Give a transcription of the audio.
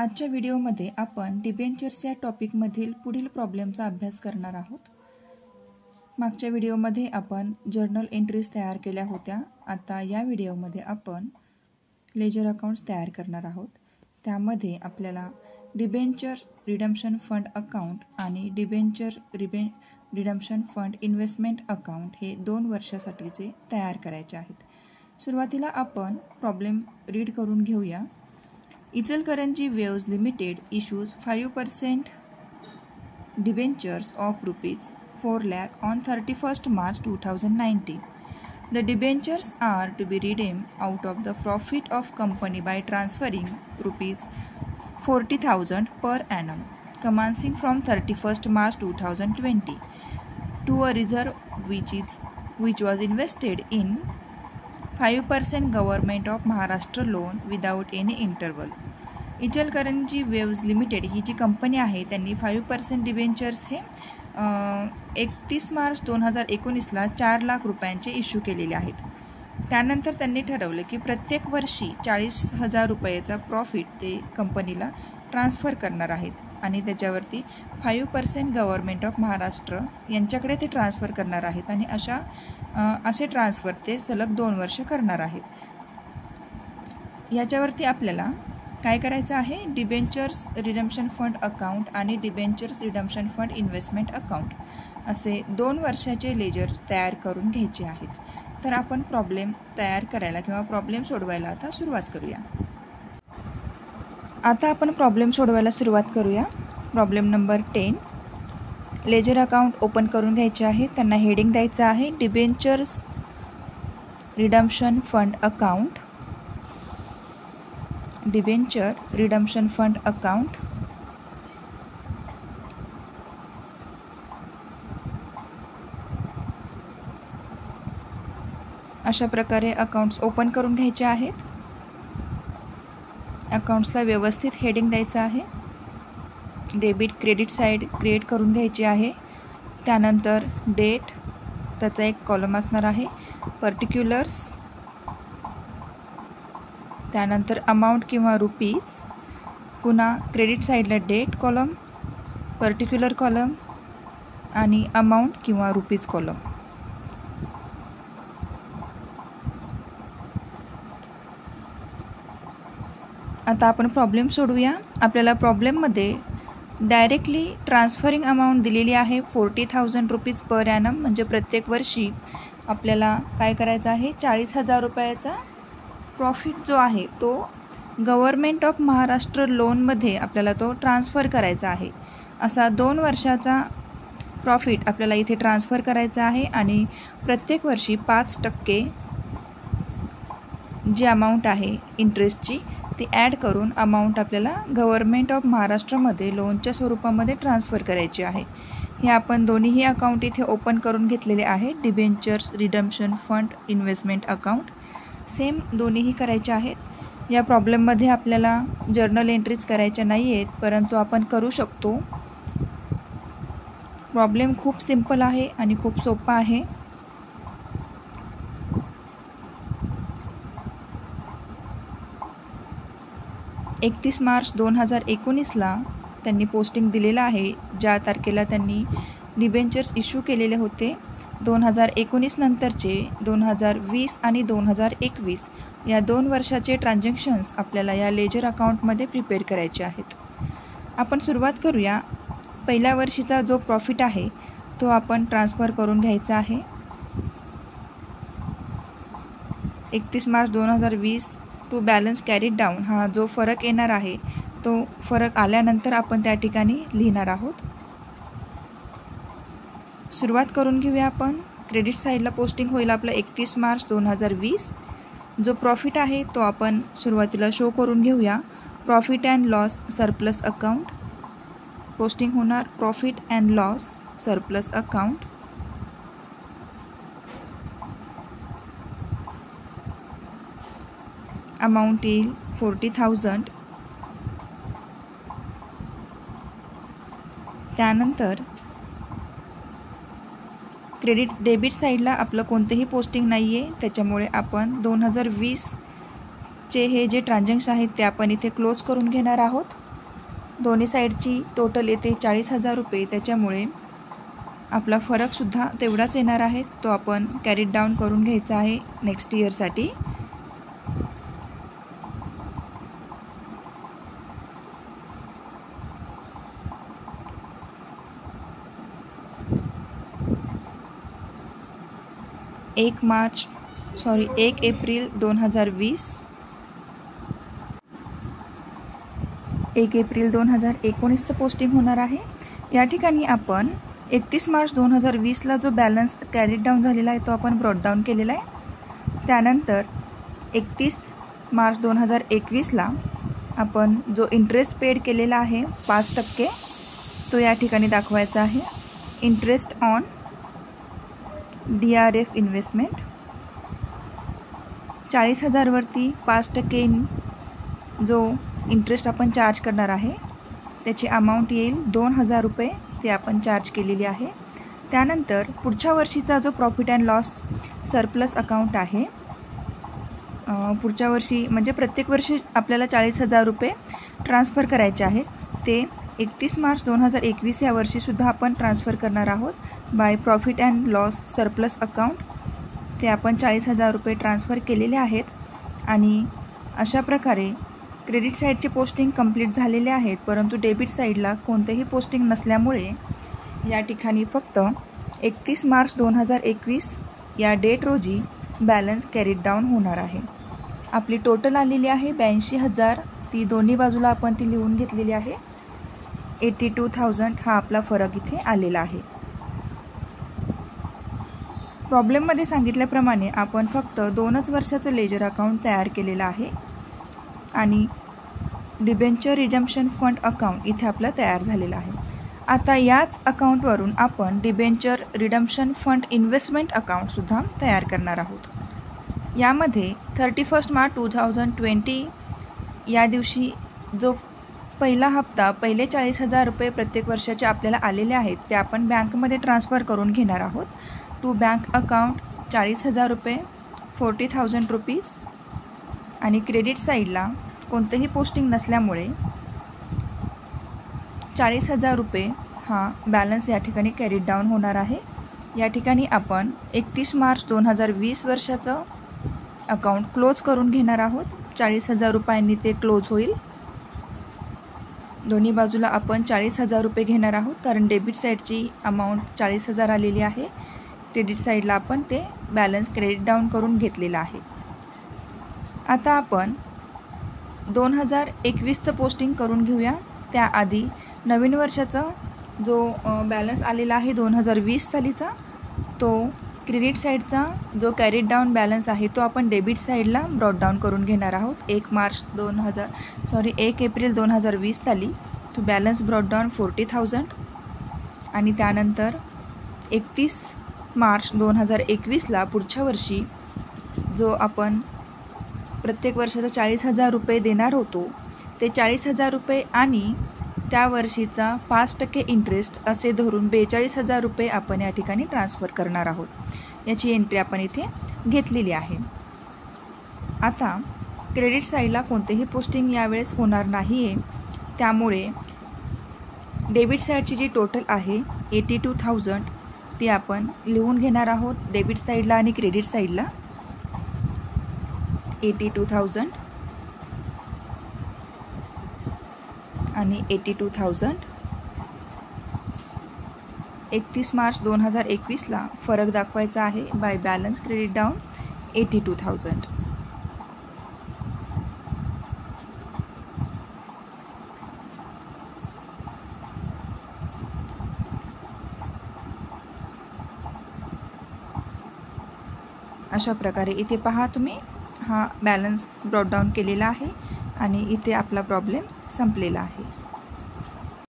आजच्या व्हिडिओमध्ये आपण डिबेंचर्स या टॉपिकमधील पुढील प्रॉब्लेमचा अभ्यास करणार आहोत। मागच्या व्हिडिओमध्ये आपण जर्नल एंट्रीज तयार केल्या होत्या। आता या व्हिडिओमध्ये आपण लेजर अकाउंट्स तयार करणार आहोत। त्यामध्ये आपल्याला डिबेंचर रिडम्पशन फंड अकाउंट आणि debenture redemption fund investment account हे 2 वर्षासाठीचे तयार करायचे आहेत। सुरुवातीला आपण प्रॉब्लेम रीड करून घेऊया। Ichalkaranji waves limited issues 5% debentures of ₹4 lakh on 31st March 2019. The debentures are to be redeemed out of the profit of company by transferring ₹40,000 per annum commencing from 31st March 2020 to a reserve which was invested in 5% Government of Maharashtra loan without any interval. Ichalkaranji waves limited ही जी company आहे त्यांनी 5% debentures हे 31 मार्च 2019ला 4 लाख रुपयांचे issue केलेले आहेत। त्यानंतर त्यांनी ठरवलं की प्रत्येक वर्षी 40,000 रुपयाचा प्रॉफिट ते कंपनीला ट्रान्सफर करणार आहेत आणि त्याच्यावरती 5% गव्हर्नमेंट ऑफ महाराष्ट्र यांच्याकडे ते ट्रान्सफर करणार आहेत आणि असे ट्रान्सफर ते सलग 2 वर्ष करणार आहेत। याच्यावरती आपल्याला काय करायचं आहे, डिबेंचर्स रिडम्पशन फंड अकाउंट आणि debentures redemption fund investment account असे 2 वर्षाचे लेजर्स तयार करून घ्यायचे आहेत। तर आपण प्रॉब्लेम तयार करायला किंवा प्रॉब्लेम सोडवायला आता सुरुवात करूया। आता आपण प्रॉब्लेम सोडवायला सुरुवात करूया। Problem number 10, ledger account open करून घ्यायचे आहे। त्यांना हेडिंग द्यायचं आहे debentures redemption fund account, debenture redemption fund account. अशा प्रकारे अकाउंट्स ओपन करून घ्यायचे आहेत। अकाउंट्सला व्यवस्थित हेडिंग द्यायचं आहे। डेबिट क्रेडिट साइड क्रिएट करून घ्यायची आहे। त्यानंतर डेट, त्याचा एक कॉलम असणार आहे, पर्टिक्युलर्स, त्यानंतर अमाउंट किंवा रुपीज, पुन्हा क्रेडिट साइडला डेट कॉलम, पर्टिक्युलर कॉलम आणि अमाउंट किंवा रुपीज कॉलम। आता आपण प्रॉब्लेम सोडूया। आपल्याला प्रॉब्लेममध्ये डायरेक्टली ट्रान्सफरिंग अमाउंट दिलेली आहे 40,000 रुपीज पर ॲनम, म्हणजे प्रत्येक वर्षी आपल्याला काय करायचं आहे, 40,000 रुपयाचा प्रॉफिट जो आहे तो गव्हर्नमेंट ऑफ महाराष्ट्र लोनमध्ये आपल्याला तो ट्रान्सफर करायचा आहे। असा 2 वर्षाचा प्रॉफिट आपल्याला इथे ट्रान्सफर करायचा आहे आणि प्रत्येक वर्षी 5% जी अमाऊंट आहे इंटरेस्टची ती ॲड करून अमाऊंट आपल्याला गव्हर्नमेंट ऑफ महाराष्ट्रामध्ये लोनच्या स्वरूपामध्ये ट्रान्सफर करायची आहे। हे आपण दोन्हीही अकाउंट इथे ओपन करून घेतलेले आहे, debentures redemption fund investment account same दोन्हीही करायचे आहेत। या प्रॉब्लेममध्ये आपल्याला जर्नल एंट्रीज करायच्या नाही आहेत, परंतु आपण करू शकतो। प्रॉब्लेम खूप सिंपल आहे आणि खूप सोपा आहे। एकतीस मार्च 2019ला त्यांनी पोस्टिंग दिलेलं आहे, ज्या तारखेला त्यांनी डिबेंचर्स इश्यू केलेले होते। 2019 नंतरचे 2020 आणि 2021 या 2 वर्षाचे ट्रान्झॅक्शन्स आपल्याला या लेजर अकाउंटमध्ये प्रिपेअर करायचे आहेत। आपण सुरुवात करूया। पहिल्या वर्षीचा जो प्रॉफिट आहे तो आपण ट्रान्सफर करून घ्यायचा आहे। 31 March 2020 to balance carried down हा जो फरक येणार आहे तो फरक आल्यानंतर आपण त्या ठिकाणी लिहिणार आहोत। सुरुवात करून घेऊया आपण। क्रेडिट साईडला पोस्टिंग होईल आपलं 31 मार्च 2020। जो प्रॉफिट आहे तो आपण सुरुवातीला शो करून घेऊया। Profit and loss surplus account posting होणार, profit and loss surplus account. Amount येईल 40,000। त्यानंतर क्रेडिट डेबिट साईडला आपलं कोणतेही पोस्टिंग नाही आहे, त्याच्यामुळे आपण 2020 चे हे जे ट्रान्झॅक्शन आहेत ते आपण इथे क्लोज करून घेणार आहोत। दोन्ही साईडची टोटल येते 40,000 रुपये, त्याच्यामुळे आपला फरकसुद्धा तेवढाच येणार आहे. तो आपण कॅरीड डाऊन करून घ्यायचा आहे नेक्स्ट इयरसाठी. एक एप्रिल 2020, 1 एप्रिल 2019चं पोस्टिंग होणार आहे. या ठिकाणी आपण 31 मार्च 2020ला जो बॅलन्स कॅरीड डाऊन झालेला आहे तो आपण ब्रॉड डाऊन केलेला आहे. त्यानंतर 31 मार्च 2021ला आपण जो इंटरेस्ट पेड केलेला आहे 5%, तो या ठिकाणी दाखवायचा आहे. इंटरेस्ट ऑन DRF इन्व्हेस्टमेंट 40,000 वरती 5% जो इंटरेस्ट आपण चार्ज करणार आहे त्याची अमाऊंट येईल 2,000 रुपये, ते आपण चार्ज केलेली आहे. त्यानंतर पुढच्या वर्षीचा जो profit and loss surplus account आहे, पुढच्या वर्षी म्हणजे प्रत्येक वर्षी आपल्याला 40,000 रुपये ट्रान्सफर करायचे आहेत. ते 31 मार्च 2021 या वर्षीसुद्धा आपण ट्रान्सफर करणार आहोत by profit and loss surplus account. ते आपण 40,000 रुपये ट्रान्सफर केलेले आहेत. आणि अशा प्रकारे क्रेडिट साईडचे पोस्टिंग कंप्लीट झालेले आहेत, परंतु डेबिट साईडला कोणतेही पोस्टिंग नसल्यामुळे या ठिकाणी फक्त 31 मार्च 2021 या डेट रोजी बॅलन्स कॅरीड डाऊन होणार आहे. आपली टोटल आलेली आहे 82,000. ती दोन्ही बाजूला आपण ती लिहून घेतलेली आहे. 82,000 हा आपला फरक इथे आलेला आहे. प्रॉब्लेममध्ये सांगितल्याप्रमाणे आपण फक्त 2च वर्षाचं लेजर अकाउंट तयार केलेलं आहे आणि डिबेंचर रिडम्पशन फंड अकाउंट इथे आपलं तयार झालेलं आहे. आता याच अकाउंटवरून आपण डिबेंचर रिडम्पशन फंड इन्व्हेस्टमेंट अकाउंटसुद्धा तयार करणार आहोत. यामध्ये 31 मार्च 2020 या दिवशी जो पहिला हप्ता, पहिले 40,000 रुपये प्रत्येक वर्षाचे आपल्याला आलेले आहेत ते आपण बँकमध्ये ट्रान्सफर करून घेणार आहोत. टू बँक अकाउंट 40,000 रुपये, 40,000 रुपीज. आणि क्रेडिट साईडला कोणतेही पोस्टिंग नसल्यामुळे 40,000 रुपये हा बॅलन्स या ठिकाणी कॅरीड डाऊन होणार आहे. या ठिकाणी आपण 31 मार्च 2020 वर्षाचं अकाउंट क्लोज करून घेणार आहोत. 40,000 रुपयांनी ते क्लोज होईल. दोन्ही बाजूला आपण 40,000 रुपये घेणार आहोत, कारण डेबिट साईडची अमाऊंट 40,000 आलेली आहे. क्रेडिट साईडला आपण ते बॅलन्स क्रेडिट डाऊन करून घेतलेला आहे. आता आपण 2021चं पोस्टिंग करून घेऊया. त्याआधी नवीन वर्षाचा जो बॅलन्स आलेला आहे 2020 सालीचा, तो क्रेडिट साईडचा जो कॅरीड डाऊन बॅलन्स आहे तो आपण डेबिट साईडला ब्रॉड डाऊन करून घेणार आहोत. 1 एप्रिल 2020 साली तो बॅलन्स ब्रॉड डाऊन 40,000 आणि त्यानंतर 31 मार्च 2021ला पुढच्या वर्षी जो आपण प्रत्येक वर्षाचा 40,000 रुपये देणार होतो ते 40,000 रुपये आणि त्या वर्षीचा 5% इंटरेस्ट असे धरून 42,000 रुपये आपण या ठिकाणी ट्रान्सफर करणार आहोत. याची एंट्री आपण इथे घेतलेली आहे. आता क्रेडिट साईडला कोणतेही पोस्टिंग यावेळेस होणार नाही आहे, त्यामुळे डेबिट साईडची जी टोटल आहे 82,000 ती आपण लिहून घेणार आहोत डेबिट साईडला आणि क्रेडिट साईडला. 82,000 आणि 82,000. 31 मार्च 2021ला फरक दाखवायचा आहे बाय बॅलन्स क्रेडिट डाऊन 82,000. अशा प्रकारे इथे पहा तुम्ही, हा बॅलन्स ब्रॉड डाऊन केलेला आहे आणि इथे आपला प्रॉब्लेम संपलेला आहे.